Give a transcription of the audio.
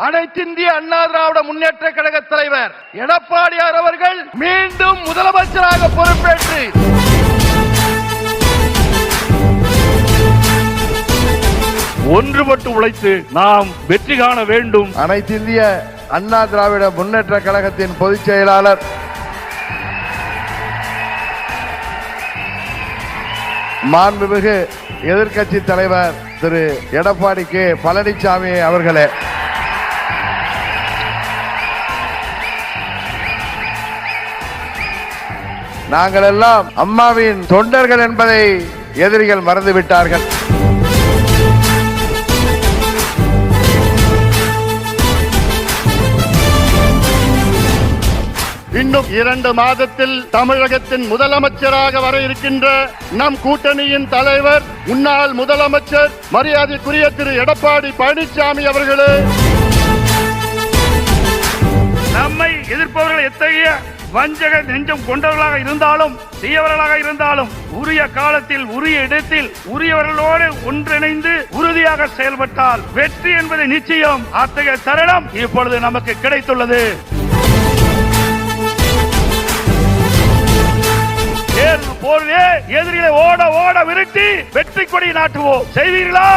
அனைத்திந்திய அண்ணா திராவிட முன்னேற்ற கழக தலைவர் எடப்பாடியார் அவர்கள் மீண்டும் முதலமைச்சராக பொறுப்பேற்று ஒன்றுபட்டு உழைத்து நாம் வெற்றி காண வேண்டும். அனைத்திந்திய அண்ணா திராவிட முன்னேற்ற கழகத்தின் பொதுச் செயலாளர் மாண்புமிகு எதிர்க்கட்சி தலைவர் திரு எடப்பாடி கே பழனிசாமி அவர்களே, நாங்கள் எல்லாம் அம்மாவின் தொண்டர்கள் என்பதை எதிரிகள் மறந்துவிட்டார்கள். இன்னும் 2 மாதத்தில் தமிழகத்தின் முதலமைச்சராக வர இருக்கின்ற நம் கூட்டணியின் தலைவர் முன்னாள் முதலமைச்சர் மரியாதைக்குரிய திரு எடப்பாடி பழனிசாமி அவர்களே, நம்மை எதிர்ப்பவர்கள் எத்தகைய வஞ்சக நெஞ்சம் கொண்டவர்களாக இருந்தாலும் தீயவர்களாக இருந்தாலும் உரிய காலத்தில் உரிய இடத்தில் உரியவர்களோடு ஒன்றிணைந்து உறுதியாக செயல்பட்டால் வெற்றி என்பது நிச்சயம். அத்தகைய தருணம் இப்பொழுது நமக்கு கிடைத்துள்ளது. போர்வே எதிரிகளை ஓட ஓட விரட்டி வெற்றி கொடி நாட்டுவோம். செய்வீர்களா?